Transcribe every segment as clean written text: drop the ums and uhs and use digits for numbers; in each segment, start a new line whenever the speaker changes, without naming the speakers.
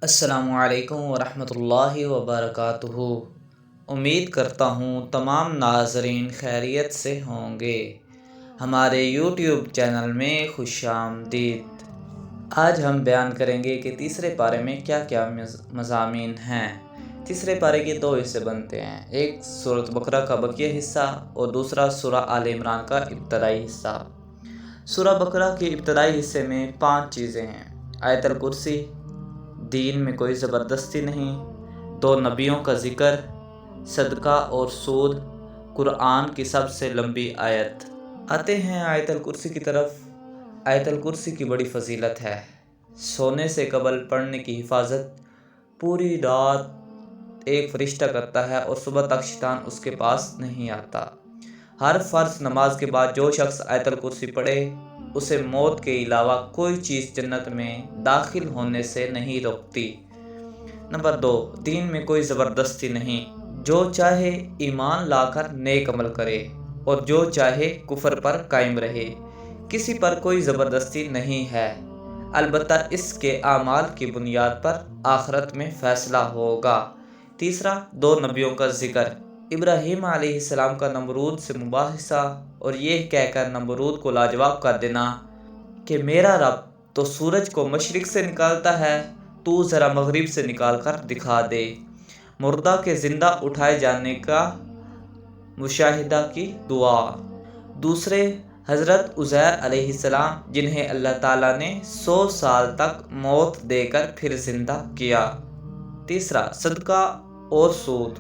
السلام علیکم ورحمۃ اللہ وبرکاتہ۔ امید کرتا ہوں تمام ناظرین خیریت سے ہوں گے۔ ہمارے یوٹیوب چینل میں خوش آمدید۔ آج ہم بیان کریں گے کہ تیسرے پارے میں کیا کیا مضامین ہیں۔ تیسرے پارے کے دو حصے بنتے ہیں، ایک سورۃ بقرہ کا بقیہ حصہ اور دوسرا سورہ آل عمران کا ابتدائی حصہ۔ سورہ بقرہ کے ابتدائی حصے میں 5 چیزیں ہیں: آیت الکرسی، دین میں کوئی زبردستی نہیں، 2 نبیوں کا ذکر، صدقہ اور سود، قرآن کی سب سے لمبی آیت۔ آتے ہیں آیت الکرسی کی طرف۔ آیت الکرسی کی بڑی فضیلت ہے۔ سونے سے قبل پڑھنے کی حفاظت پوری رات ایک فرشتہ کرتا ہے اور صبح تک شیطان اس کے پاس نہیں آتا۔ ہر فرض نماز کے بعد جو شخص آیت الکرسی پڑھے اسے موت کے علاوہ کوئی چیز جنت میں داخل ہونے سے نہیں روکتی۔ نمبر 2، دین میں کوئی زبردستی نہیں، جو چاہے ایمان لا کر نیک عمل کرے اور جو چاہے کفر پر قائم رہے، کسی پر کوئی زبردستی نہیں ہے، البتہ اس کے اعمال کی بنیاد پر آخرت میں فیصلہ ہوگا۔ تیسرا، 2 نبیوں کا ذکر، ابراہیم علیہ السلام کا نمرود سے مباحثہ اور یہ کہہ کر نمرود کو لاجواب کر دینا کہ میرا رب تو سورج کو مشرق سے نکالتا ہے، تو ذرا مغرب سے نکال کر دکھا دے۔ مردہ کے زندہ اٹھائے جانے کا مشاہدہ کی دعا۔ دوسرے، حضرت عزیر علیہ السلام جنہیں اللہ تعالیٰ نے 100 سال تک موت دے کر پھر زندہ کیا۔ تیسرا، صدقہ اور سود۔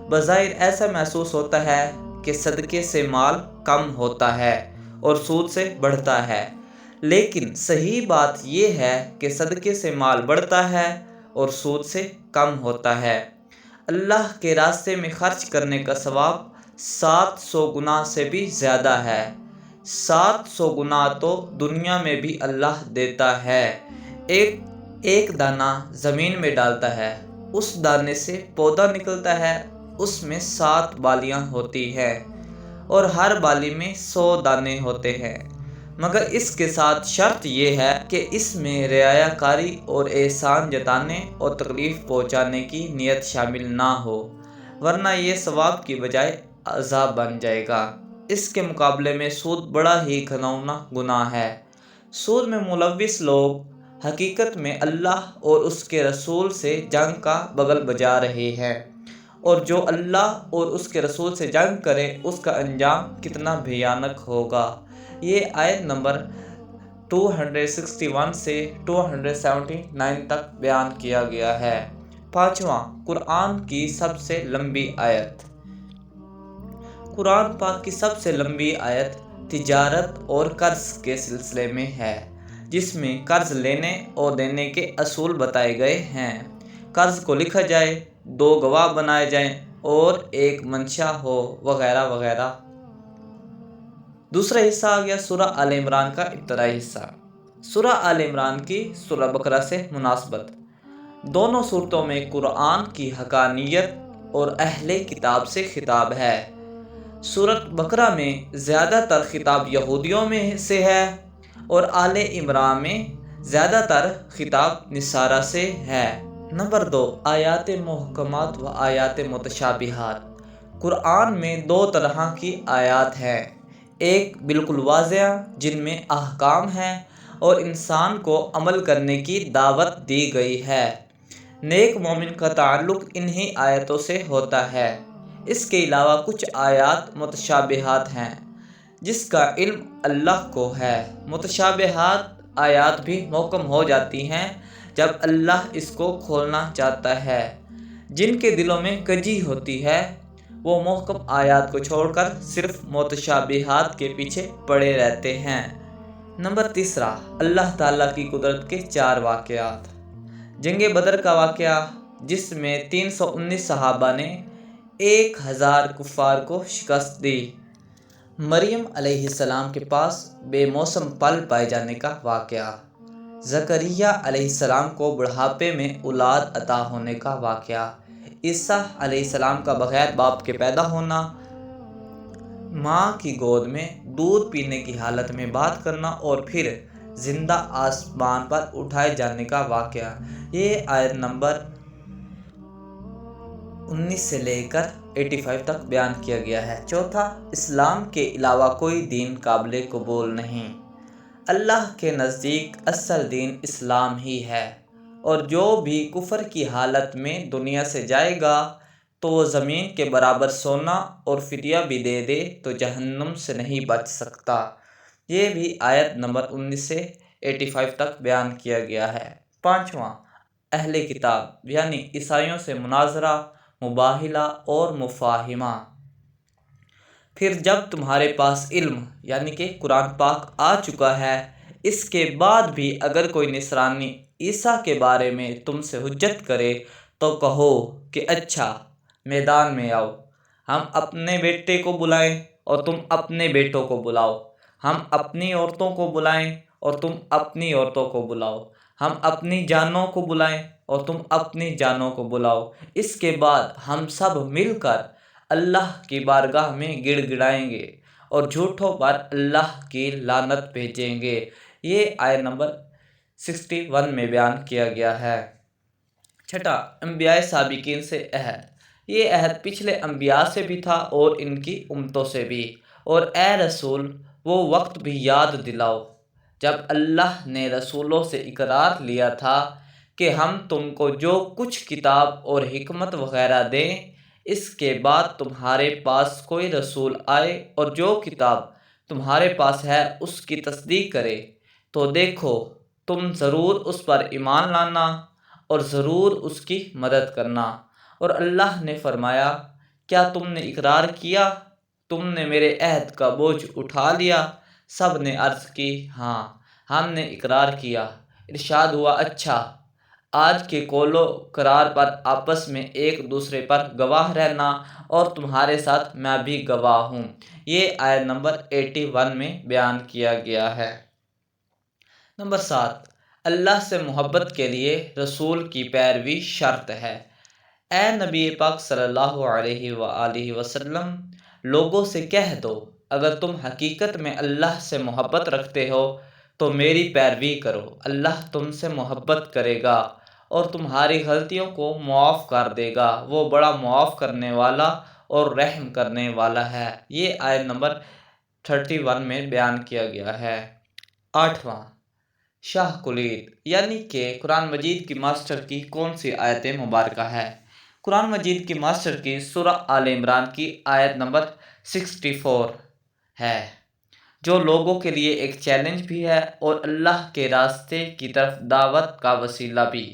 بظاہر ایسا محسوس ہوتا ہے کہ صدقے سے مال کم ہوتا ہے اور سود سے بڑھتا ہے، لیکن صحیح بات یہ ہے کہ صدقے سے مال بڑھتا ہے اور سود سے کم ہوتا ہے۔ اللہ کے راستے میں خرچ کرنے کا ثواب 700 گنا سے بھی زیادہ ہے۔ 700 گنا تو دنیا میں بھی اللہ دیتا ہے۔ ایک دانہ زمین میں ڈالتا ہے، اس دانے سے پودا نکلتا ہے، اس میں 7 بالیاں ہوتی ہیں اور ہر بالی میں 100 دانے ہوتے ہیں، مگر اس کے ساتھ شرط یہ ہے کہ اس میں رعایا کاری اور احسان جتانے اور تکلیف پہنچانے کی نیت شامل نہ ہو، ورنہ یہ ثواب کی بجائے عذاب بن جائے گا۔ اس کے مقابلے میں سود بڑا ہی گھناؤنا گناہ ہے۔ سود میں ملوث لوگ حقیقت میں اللہ اور اس کے رسول سے جنگ کا بغل بجا رہے ہیں، اور جو اللہ اور اس کے رسول سے جنگ کرے اس کا انجام کتنا بھیانک ہوگا۔ یہ آیت نمبر 261 سے 279 تک بیان کیا گیا ہے۔ 5واں، قرآن کی سب سے لمبی آیت۔ قرآن پاک کی سب سے لمبی آیت تجارت اور قرض کے سلسلے میں ہے، جس میں قرض لینے اور دینے کے اصول بتائے گئے ہیں۔ قرض کو لکھا جائے، 2 گواہ بنائے جائیں اور ایک منشا ہو، وغیرہ وغیرہ۔ دوسرا حصہ آ گیا سورہ آل عمران کا ابتدائی حصہ۔ سورہ آل عمران کی سورہ بقرہ سے مناسبت۔ دونوں صورتوں میں قرآن کی حقانیت اور اہل کتاب سے خطاب ہے۔ سورۃ بقرہ میں زیادہ تر خطاب یہودیوں میں سے ہے اور آل عمران میں زیادہ تر خطاب نصارہ سے ہے۔ نمبر 2، آیات محکمات و آیات متشابہات۔ قرآن میں 2 طرح کی آیات ہیں، ایک بالکل واضح جن میں احکام ہیں اور انسان کو عمل کرنے کی دعوت دی گئی ہے۔ نیک مومن کا تعلق انہی آیتوں سے ہوتا ہے۔ اس کے علاوہ کچھ آیات متشابہات ہیں جس کا علم اللہ کو ہے۔ متشابہات آیات بھی محکم ہو جاتی ہیں جب اللہ اس کو کھولنا چاہتا ہے۔ جن کے دلوں میں کجی ہوتی ہے وہ محکم آیات کو چھوڑ کر صرف متشابہات کے پیچھے پڑے رہتے ہیں۔ نمبر 3، اللہ تعالیٰ کی قدرت کے 4 واقعات۔ جنگ بدر کا واقعہ، جس میں 319 صحابہ نے 1000 کفار کو شکست دی۔ مریم علیہ السلام کے پاس بے موسم پھل پائے جانے کا واقعہ۔ زکریا علیہ السلام کو بڑھاپے میں اولاد عطا ہونے کا واقعہ۔ عیسیٰ علیہ السلام کا بغیر باپ کے پیدا ہونا، ماں کی گود میں دودھ پینے کی حالت میں بات کرنا اور پھر زندہ آسمان پر اٹھائے جانے کا واقعہ۔ یہ آیت نمبر 19 سے لے کر 85 تک بیان کیا گیا ہے۔ چوتھا، اسلام کے علاوہ کوئی دین قابل قبول نہیں۔ اللہ کے نزدیک اصل دین اسلام ہی ہے، اور جو بھی کفر کی حالت میں دنیا سے جائے گا تو وہ زمین کے برابر سونا اور فدیہ بھی دے دے تو جہنم سے نہیں بچ سکتا۔ یہ بھی آیت نمبر 19 سے 85 تک بیان کیا گیا ہے۔ پانچواں، اہل کتاب یعنی عیسائیوں سے مناظرہ، مباہلہ اور مفاہمہ۔ پھر جب تمہارے پاس علم یعنی کہ قرآن پاک آ چکا ہے، اس کے بعد بھی اگر کوئی نصرانی عیسیٰ کے بارے میں تم سے حجت کرے تو کہو کہ اچھا، میدان میں آؤ، ہم اپنے بیٹے کو بلائیں اور تم اپنے بیٹوں کو بلاؤ، ہم اپنی عورتوں کو بلائیں اور تم اپنی عورتوں کو بلاؤ، ہم اپنی جانوں کو بلائیں اور تم اپنی جانوں کو بلاؤ، اس کے بعد ہم سب مل کر اللہ کی بارگاہ میں گڑ گڑائیں گے اور جھوٹوں پر اللہ کی لعنت بھیجیں گے۔ یہ آیت نمبر 61 میں بیان کیا گیا ہے۔ چھٹا، انبیاء سابقین سے عہد۔ یہ عہد پچھلے انبیاء سے بھی تھا اور ان کی امتوں سے بھی۔ اور اے رسول، وہ وقت بھی یاد دلاؤ جب اللہ نے رسولوں سے اقرار لیا تھا کہ ہم تم کو جو کچھ کتاب اور حکمت وغیرہ دیں، اس کے بعد تمہارے پاس کوئی رسول آئے اور جو کتاب تمہارے پاس ہے اس کی تصدیق کرے تو دیکھو تم ضرور اس پر ایمان لانا اور ضرور اس کی مدد کرنا۔ اور اللہ نے فرمایا، کیا تم نے اقرار کیا؟ تم نے میرے عہد کا بوجھ اٹھا لیا؟ سب نے عرض کی، ہاں، ہم نے اقرار کیا۔ ارشاد ہوا، اچھا، آج کے قول و قرار پر آپس میں ایک دوسرے پر گواہ رہنا اور تمہارے ساتھ میں بھی گواہ ہوں۔ یہ آیت نمبر 81 میں بیان کیا گیا ہے۔ نمبر 7، اللہ سے محبت کے لیے رسول کی پیروی شرط ہے۔ اے نبی پاک صلی اللہ علیہ وآلہ وسلم، لوگوں سے کہہ دو، اگر تم حقیقت میں اللہ سے محبت رکھتے ہو تو میری پیروی کرو، اللہ تم سے محبت کرے گا اور تمہاری غلطیوں کو معاف کر دے گا، وہ بڑا معاف کرنے والا اور رحم کرنے والا ہے۔ یہ آیت نمبر 31 میں بیان کیا گیا ہے۔ آٹھواں، شاہ کلید یعنی کہ قرآن مجید کی ماسٹر کی کون سی آیت مبارکہ ہے؟ قرآن مجید کی ماسٹر کی سورہ آل عمران کی آیت نمبر 64 ہے، جو لوگوں کے لیے ایک چیلنج بھی ہے اور اللہ کے راستے کی طرف دعوت کا وسیلہ بھی،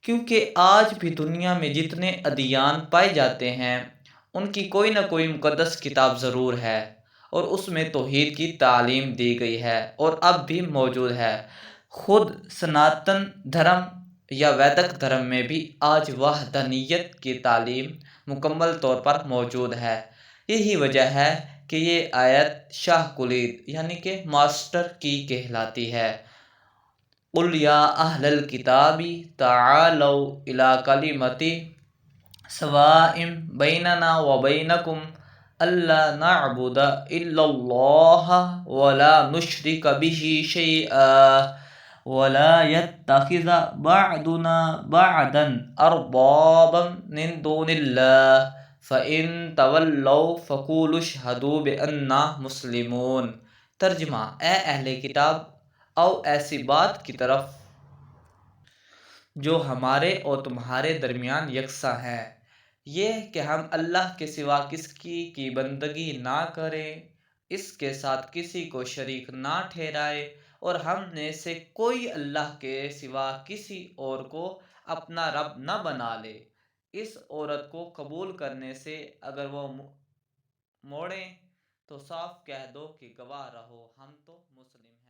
کیونکہ آج بھی دنیا میں جتنے ادیان پائے جاتے ہیں ان کی کوئی نہ کوئی مقدس کتاب ضرور ہے اور اس میں توحید کی تعلیم دی گئی ہے اور اب بھی موجود ہے۔ خود سناتن دھرم یا ویدک دھرم میں بھی آج وحدانیت کی تعلیم مکمل طور پر موجود ہے۔ یہی وجہ ہے کہ یہ آیت شاہ کلید یعنی کہ ماسٹر کی کہلاتی ہے۔ قُلْ يَا أَهْلَ الْكِتَابِ تَعَالَوْا إِلَىٰ كَلِمَةٍ سَوَاءٍ بَيْنَنَا وَبَيْنَكُمْ أَلَّا نَعْبُدَ إِلَّا اللَّهَ وَلَا نُشْرِكَ بِهِ شَيْئًا وَلَا يَتَّخِذَ بَعْضُنَا بَعْضًا أَرْبَابًا مِّن دُونِ اللَّهِ فَإِن تَوَلَّوْا فَقُولُوا اشْهَدُوا بِأَنَّا مُسْلِمُونَ۔ ترجمہ، اے اہل کتاب، آؤ ایسی بات کی طرف جو ہمارے اور تمہارے درمیان یکساں ہے، یہ کہ ہم اللہ کے سوا کسی کی بندگی نہ کریں، اس کے ساتھ کسی کو شریک نہ ٹھہرائیں اور ہم میں سے کوئی اللہ کے سوا کسی اور کو اپنا رب نہ بنا لے۔ اس عورت کو قبول کرنے سے اگر وہ موڑیں تو صاف کہہ دو کہ گواہ رہو، ہم تو مسلم ہیں۔